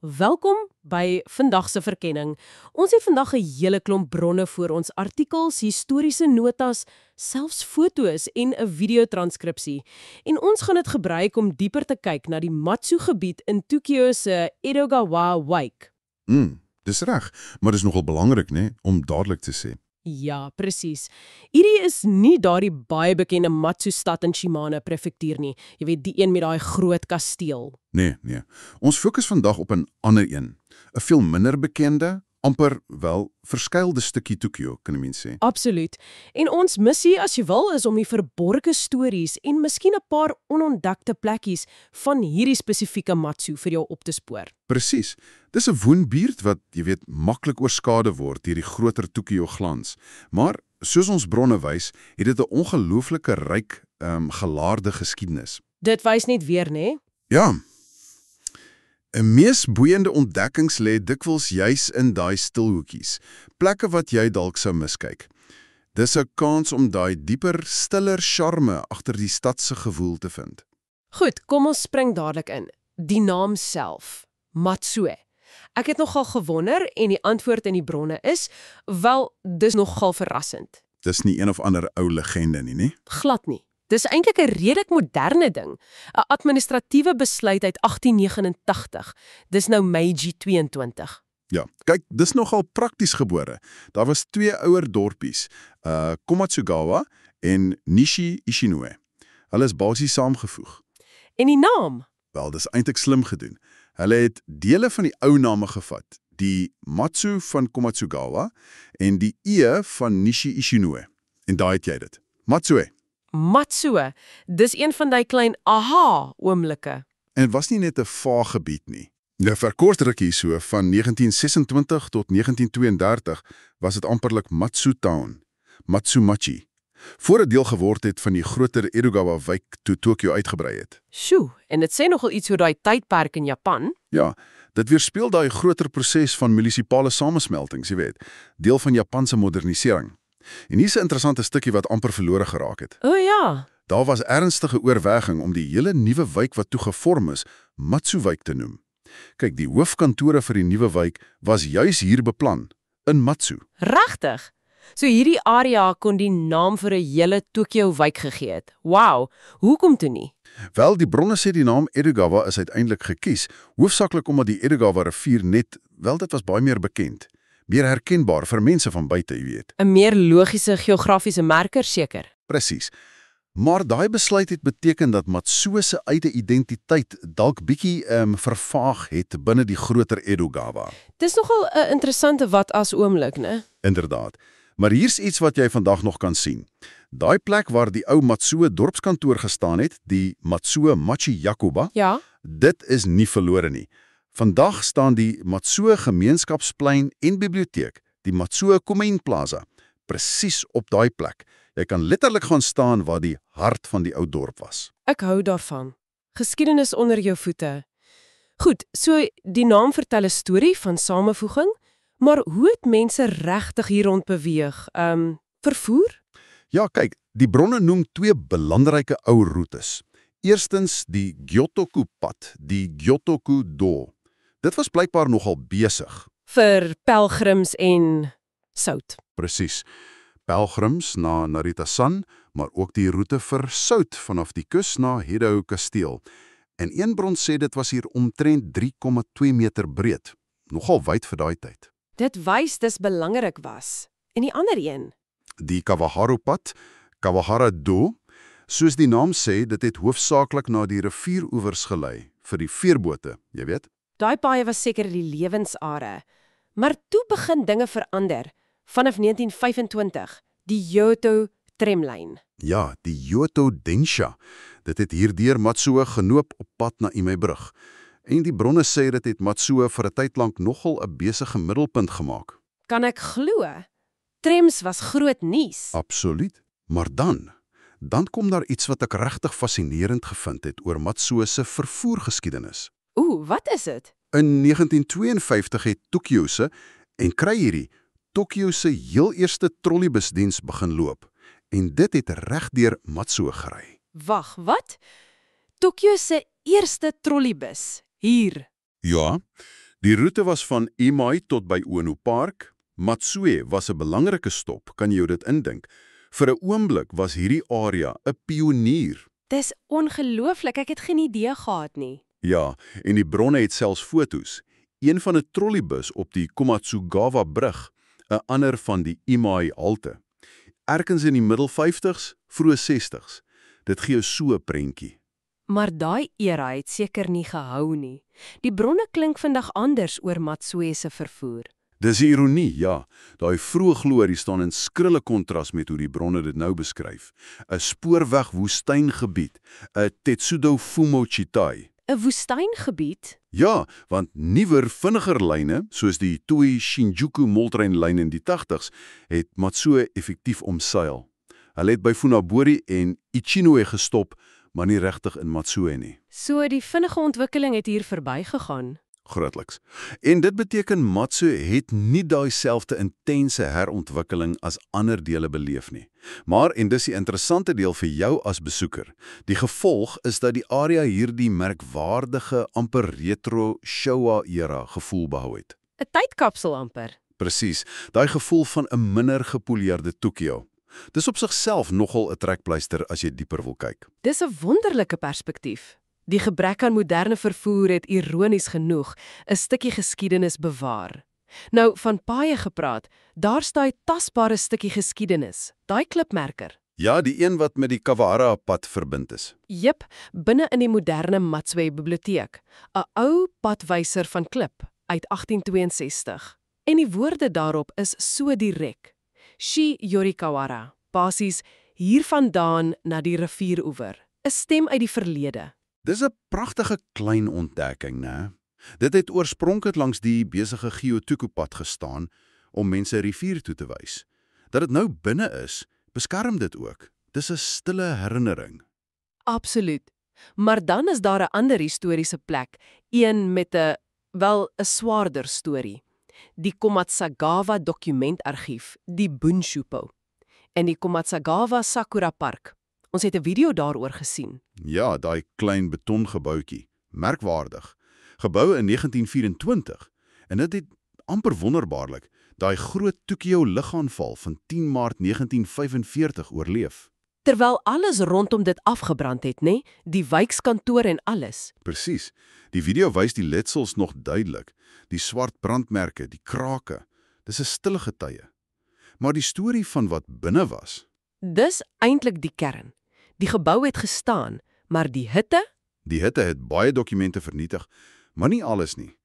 Welkom by vandag se verkenning. Ons het vandag 'n hele klomp bronne voor ons: artikels, historiese notas, selfs foto's en 'n videotranskripsie. En ons gaan dit gebruik om dieper te kyk na die Matsu-gebied in Tokyo se Edogawa Wike. Dis reg, maar dis nogal belangrik, né, om dadelik te sê. Ja, presies. Hierdie is nie daardie baie bekende Matsu-stad in Shimane prefektuur nie. Jy weet, die een met daai groot kasteel. Nee. Ons fokus vandag op 'n ander een. 'n Veel minder bekende, amper wel verskuilde stukkie Tokyo, kan 'n mens sê. Absoluut. En ons missie, as jy wil, is om die verborgde stories en miskien 'n paar onontdekte plekkies van hierdie spesifieke Matsu vir jou op te spoor. Presies. Dis 'n woonbuurt wat, jy weet, maklik oorskadu word deur die groter Tokyo glans. Maar soos ons bronne wys, het dit 'n ongelooflike ryk, gelaarde geskiedenis. Dit wys net weer, né? Ja. 'n Mees boeiende ontdekkings lê dikwels juis in daai stilhoekies, plekke wat jy dalk sou miskyk. Dis 'n kans om daai dieper, stiller charme agter die stad se gewoel te vind. Goed, kom ons spring dadelik in. Die naam self, Matsue. Ek het nogal gewonder en die antwoord in die bronne is, wel, dis nogal verrassend. Dis nie een of ander ou legende nie. Glad nie. Dis eintlik 'n redelik moderne ding. 'n Administratiewe besluit uit 1889. Dis nou Meiji 22. Ja, kyk, dis nogal prakties gebore. Daar was 2 ouer dorpies, Komatsugawa en Nishi Ishinue. Hulle is basies saamgevoeg. En die naam? Wel, dis eintlik slim gedoen. Hulle het dele van die ou name gevat, die Matsu van Komatsugawa en die E van Nishi Ishinue. En daai het jy dit. Matsue. Matsue. Dis een van die klein aha-oomblikke. En het was nie net 'n vaag gebied nie. Nou vir 'n kort rukkie so, van 1926 tot 1932, was dit amperlik Matsu Town, Matsumachi, voor dit deel geword het van die groter Edogawa wijk toe Tokyo uitgebrei het. Sjoe, en dit sê nogal iets oor daai tydperk in Japan. Ja, dit weerspieël daai groter proses van munisipale samesmeltings, jy weet, deel van Japanse modernisering. En hier's 'n interessante stukkie wat amper verlore geraak het. O ja. Daar was ernstige oorweging om die hele nuwe wijk wat toe gevorm is, Matsuwijk te noem. Kyk, die hoofkantore vir die nuwe wijk was juis hier beplan, in Matsu. Regtig? So hierdie area kon die naam vir 'n hele Tokyo-wijk gegee het. Wow, hoekom toe nie? Wel, die bronne sê die naam Edogawa is uiteindelik gekies, hoofsaaklik omdat die Edogawa rivier net, wel, dit was baie meer bekend. Meer herkenbaar vir mense van buite, jy weet. 'n meer logiese geografiese marker seker. Presies. Maar daai besluit het beteken dat Matsu se eie identiteit dalk bietjie vervaag het binne die groter Edogawa. Dis nogal 'n interessante wat-as oomblik, né? Inderdaad. Maar hier's iets wat jy vandag nog kan sien. Daai plek waar die ou Matsu dorpskantoor gestaan het, die Matsu Machi Yakuba, Ja. dit is nie verlore nie. Vandag staan die Matsu gemeenskapsplein en biblioteek, die Matsu Komein Plaza, presies op daai plek. Jy kan letterlik gaan staan waar die hart van die ou dorp was. Ek hou daarvan. Geskiedenis onder jou voete. Goed, so die naam vertel 'n storie van samevoeging, maar hoe het mense regtig hier rond beweeg? Vervoer? Ja, kyk, die bronne noem 2 belangrike ou roetes. Eerstens die Gyotoku-pad, die Gyotoku-do. Dit was blykbaar nogal besig. Vir pelgrims en sout. Presies. Pelgrims na Narita-san, maar ook die roete vir sout vanaf die kus na Hedao Kasteel. En een bron sê dit was hier omtrent 3,2 meter breed. Nogal wyd vir daai tyd. Dit wys dis belangrik was. En die ander een? Die Kawaharu-pad, Kawahara-do, soos die naam sê, dit het hoofsaaklik na die rivieroewers gelei, vir die veerbote, jy weet. Daai paaie was seker die lewensare. Maar toe begin dinge verander. Vanaf 1925, die Kyoto tramlyn. Ja, die Kyoto Densha. Dit het hierdeur Matsu genoop op pad na Imeibrug. En die bronne sê dit het Matsu vir 'n tyd lank nogal 'n besige middelpunt gemaak. Kan ek glo? Trams was groot nuus. Absoluut. Maar dan kom daar iets wat ek regtig fascinerend gevind het oor Matsu se vervoergeskiedenis. Wat is dit? In 1952 het Tokyo se, en kry hierdie, Tokyo se heel eerste trolleybusdiens begin loop. En dit het regdeur Matsu gery. Wag, wat? Tokyo se eerste trolleybus hier. Ja, Die roete was van Imai tot by Ono Park. Matsue was 'n belangrike stop, kan jy jou dit indink? Vir 'n oomblik was hierdie area 'n pionier. Dis ongelooflik, ek het geen idee gehad nie. Ja, en die bronne het selfs foto's. Een van 'n trolleybus op die Komatsugawa brug, 'n ander van die Imai halte. Ergens in die middel 50s, vroeë 60s. Dit gee jou so 'n prentjie. Maar daai era het seker nie gehou nie. Die bronne klink vandag anders oor Matsue se vervoer. Dis die ironie, ja. Daai vroeë glorie staan in skrille kontras met hoe die bronne dit nou beskryf. 'n Spoorweg-woestyngebied, 'n Tetsudo Fumochitai. 'n Woestyngebied? Ja, want nuwer, vinniger lyne, soos die Toei-Shinjuku moltreinlyn in die 80s, het Matsue effektief omseil. Hulle het by Funaburi en Ichinoe gestop, maar nie regtig in Matsue nie. So die vinnige ontwikkeling het hier verbygegaan. Grootliks. En dit beteken Matsue het nie daai selfde intense herontwikkeling as ander dele beleef nie. Maar, en dis die interessante deel vir jou as besoeker, die gevolg is dat die area hierdie merkwaardige, amper retro Showa-era gevoel behou het. 'n Tydkapsel amper. Presies, daai gevoel van 'n minder gepoleerde Tokio. Dis op sigself nogal 'n trekpleister as jy dieper wil kyk. Dis 'n wonderlike perspektief. Die gebrek aan moderne vervoer het ironies genoeg 'n stukkie geskiedenis bewaar. Nou, van paaie gepraat, daar staan 'n tasbare stukkie geskiedenis, daai klipmerker. Ja, die een wat met die Kawahara-pad verbind is. Jep, binne in die moderne Matsue biblioteek, 'n ou padwyser van klip uit 1862. En die woorde daarop is so direk. Shi Yorikawara, basies hiervandaan na die rivieroewer, 'n stem uit die verlede. Dis 'n pragtige klein ontdekking, né? Dit het oorspronklik langs die besige Gyotoku-pad gestaan om mense rivier toe te wys. Dat dit nou binne is, beskerm dit ook. Dis 'n stille herinnering. Absoluut. Maar dan is daar 'n ander historiese plek, een met 'n swaarder storie. Die Komatsagawa dokumentargief, die Bunshupo. En die Komatsagawa Sakura Park. Ons het 'n video daaroor gesien. Ja, daai klein betongebouetjie, merkwaardig. Gebou in 1924 en dit het amper wonderbaarlik daai groot Tokio ligaanval van 10 Maart 1945 oorleef. Terwyl alles rondom dit afgebrand het, né? Die wijkskantoor en alles. Presies. Die video wys die letsels nog duidelik. Die swart brandmerke, die krake. Dis 'n stille getuie. Maar die storie van wat binne was, Dis eintlik die kern. Die gebou het gestaan, maar die hitte? Die hitte het baie dokumente vernietig, maar nie alles nie.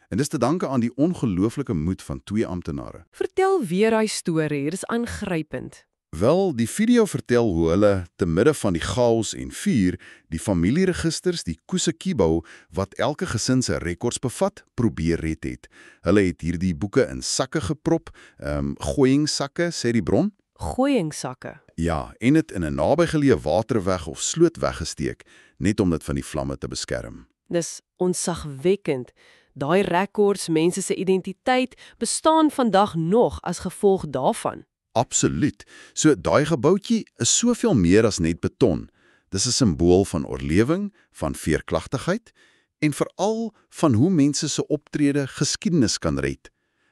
En dis te danke aan die ongelooflike moed van 2 amptenare. Vertel weer hy storie, dit is aangrypend. Wel, die video vertel hoe hulle, te midde van die chaos en vuur, die familieregisters, die Kusakibo, wat elke gesin se rekords bevat, probeer red het. Hulle het hierdie boeke in sakke geprop, gooiingsakke, sê die bron. Gooiingsakke. Ja, en dit in 'n nabygeleë waterweg of sloot weggesteek, net om dit van die vlamme te beskerm. Dis onsagwekkend. Daai rekords, mense se identiteit, bestaan vandag nog as gevolg daarvan. Absoluut. So daai gebouetjie is soveel meer as net beton. Dis 'n simbool van oorlewing, van veerkragtigheid en veral van hoe mense se optrede geskiedenis kan red.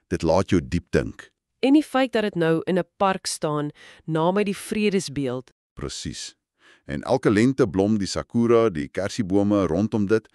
Dit laat jou diep dink. En die feit dat dit nou in 'n park staan, naby die vredesbeeld. Presies. En elke lente blom die sakura, die kersiebome rondom dit,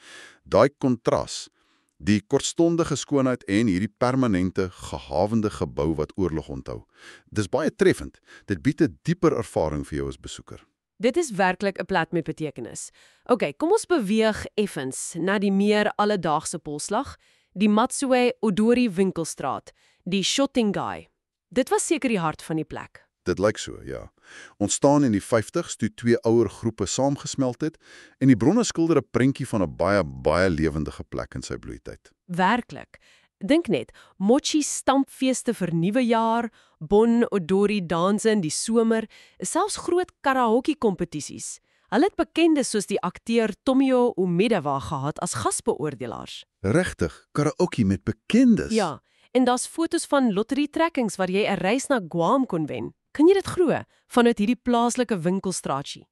daai kontras, die kortstondige skoonheid en hierdie permanente, gehawende gebou wat oorlog onthou. Dis baie treffend. Dit bied 'n dieper ervaring vir jou as besoeker. Dit is werklik 'n plat met betekenis. OK, kom ons beweeg effens na die meer alledaagse polslag, die Matsue Odori winkelstraat, die Shotengai. Dit was seker die hart van die plek. Dit lyk so, ja. Ontstaan in die 50s toe 2 ouer groepe saamgesmelt het en die bronne skilder 'n prentjie van 'n baie lewendige plek in sy bloeityd. Werklik. Dink net, mochi stampfeeste vir nuwe jaar, bon odori danse in die somer, selfs groot karaoke kompetisies. Hulle het bekendes soos die akteur Tomio Umedawa gehad as gasbeoordelaars. Regtig, karaoke met bekendes. Ja, en daar's fotos van lotterietrekkings waar jy 'n reis na Guam kon wen. Kan jy dit glo? Vanuit hierdie plaaslike winkelstraatjie.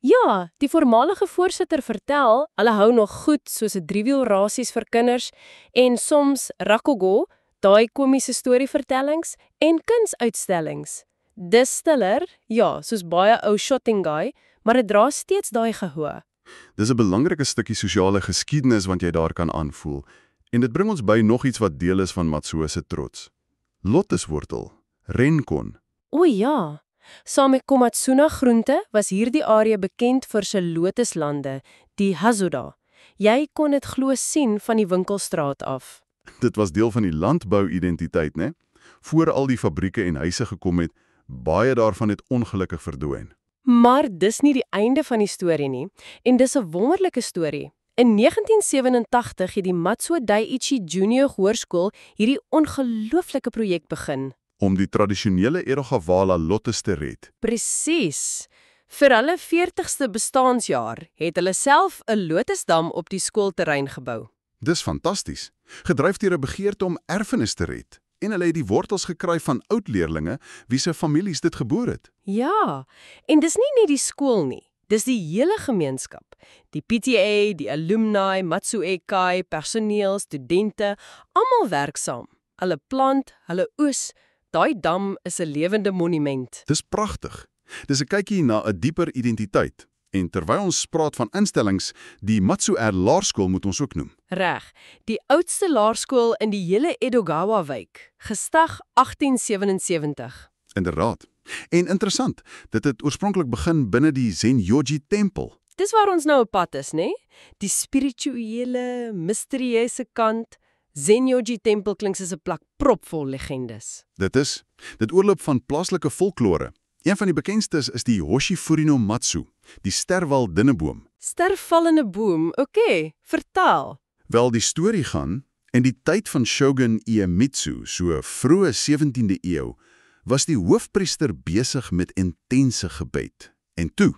Ja, die voormalige voorsitter vertel, hulle hou nog goed soos 'n driewielrasies vir kinders en soms Rakogo, daai komiese storievertellings en kunsuitstallings. Dis stiller, ja, soos baie ou Shottingai, maar dit dra steeds daai gehoor. Dis 'n belangrike stukkie sosiale geskiedenis wat jy daar kan aanvoel. En dit bring ons by nog iets wat deel is van Matsuo se trots. Lotuswortel, renkon. O ja, saam met Komatsuna groente was hierdie area bekend vir sy lotuslande, die Hazuda. Jy kon dit glo sien van die winkelstraat af. Dit was deel van die landbou-identiteit, né? Voor al die fabrieke en huise gekom het, baie daarvan het ongelukkig verdwyn. Maar dis nie die einde van die storie nie, en dis 'n wonderlike storie. In 1987 het die Matsuo Daiichi Junior Hoërskool hierdie ongelooflike projek begin. Om die tradisionele Edogawa lotus te red. Presies. Vir hulle 40ste bestaансjaar het hulle self 'n lotusdam op die skoolterrein gebou. Dis fantasties. Gedryf deur 'n begeerte om erfenis te red. En hulle het die wortels gekry van oud-leerlinge wie se families dit geboor het. Ja, en dis nie net die skool nie. Dis die hele gemeenskap. Die PTA, die alumni, Matsuo Kai, personeel, studente, almal werk saam. Hulle plant, hulle oes. Daai dam is 'n lewende monument. Dis pragtig. Dis 'n kykie na 'n dieper identiteit. En terwyl ons praat van instellings, die Matsuo Laerskool moet ons ook noem. Reg. Die oudste laerskool in die hele Edogawa-wijk, gestig 1877. Inderdaad. En interessant, dit het oorspronklik begin binne die Zenyoji-tempel. Dis waar ons nou op pad is, né? Die spirituele, misterieuse kant. Zenyoji-tempel klink soos 'n plak propvol legendes. Dit oorloop van plaaslike folklore. Een van die bekendstes is die Hoshifuri no Matsu, die sterwal dinneboom. Stervallende boom, oké, vertel. Wel, die storie gaan, in die tyd van Shogun Iemitsu, so vroeë 17de eeu, was die hoofpriester besig met intense gebed. En toe,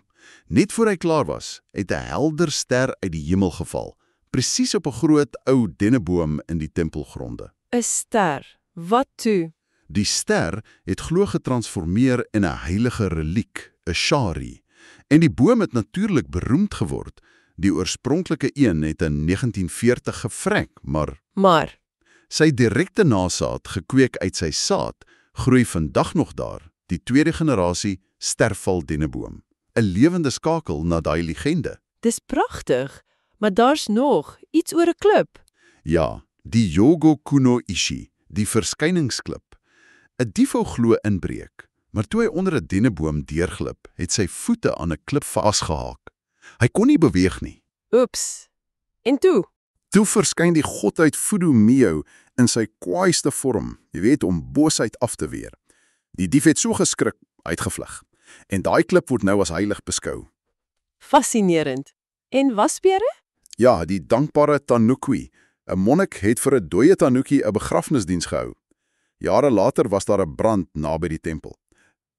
net voor hy klaar was, het 'n helder ster uit die hemel geval, presies op 'n groot ou denneboom in die tempelgronde. 'n Ster. Wat toe? Die ster het glo getransformeer in 'n heilige reliek, 'n shari. En die boom het natuurlik beroemd geword. Die oorspronklike een het in 1940 gevrek, maar sy direkte nasaad, gekweek uit sy saad, groei vandag nog daar, die tweede generasie sterval denneboom. 'n Lewende skakel na daai legende. Dis pragtig, maar daar's nog iets oor 'n klip. Ja, die Yogo Kuno Ishi, die verskyningsklip. 'n Dief wou glo inbreek, maar toe hy onder 'n denneboom deurglip, het sy voete aan 'n klip vasgehaak. Hy kon nie beweeg nie. Oeps. En toe? Toe verskyn die godheid Fudo Mio in sy kwaaiste vorm, jy weet, om boosheid af te weer. Die dief het so geskrik, uitgevlug. En daai klip word nou as heilig beskou. Fascinerend. En waspere? Ja, die dankbare Tanuki. 'n Monnik het vir 'n dooie Tanuki 'n begrafnisdiens gehou. Jare later was daar 'n brand naby die tempel.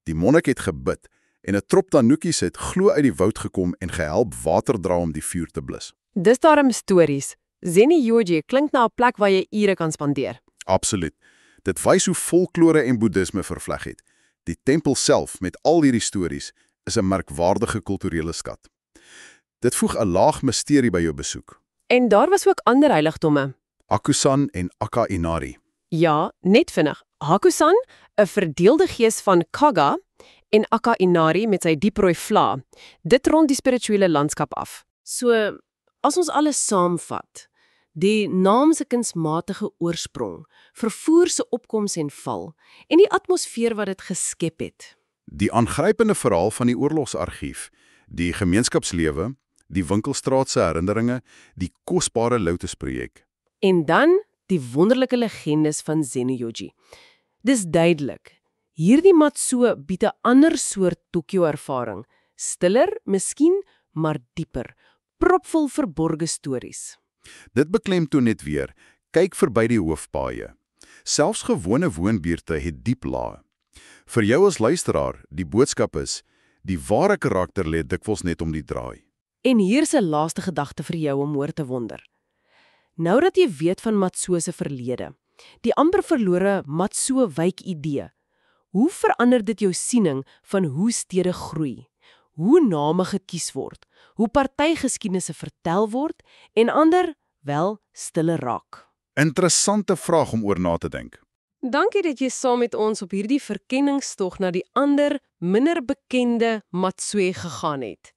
Die monnik het gebid en 'n trop Tanukis het glo uit die woud gekom en gehelp water dra om die vuur te blus. Dis daarom stories. Zenyoji klink na 'n plek waar jy ure kan spandeer. Absoluut. Dit wys hoe folklore en boeddhisme vervleg het. Die tempel self met al hierdie stories is 'n merkwaardige kulturele skat. Dit voeg 'n laag misterie by jou besoek. En daar was ook ander heiligdomme. Akusan en Aka Inari. Ja, net vinnig. Hakusan, 'n verdeelde gees van Kaga, en Aka Inari met sy dieprooi vla. Dit rond die spirituele landskap af. So, as ons alles saamvat, die naam se kunsmatige oorsprong, vervoer se opkoms en val, en die atmosfeer wat dit geskep het. Die aangrypende verhaal van die oorlogsargief, die gemeenskapslewe, die winkelstraat se herinneringe, die kosbare Lotus-projek. En dan die wonderlike legendes van Zenyoji. Dis duidelik. Hierdie Matsuo bied 'n ander soort Tokyo-ervaring. Stiller, miskien, maar dieper. Propvol verborge stories. Dit beklemtoon net weer, kyk verby die hoofpaaie. Selfs gewone woonbuurte het diep lae. Vir jou as luisteraar, die boodskap is, die ware karakter lê dikwels net om die draai. En hier's 'n laaste gedagte vir jou om oor te wonder. Nou dat jy weet van Matsuo se verlede, die amper verlore Matsuo-wijk idee, hoe verander dit jou siening van hoe stede groei? hoe name gekies word, hoe partygeskiedenisse vertel word en ander, wel, stille raak. Interessante vraag om oor na te dink. Dankie dat jy saam met ons op hierdie verkenningstog na die ander, minder bekende Matswe gegaan het.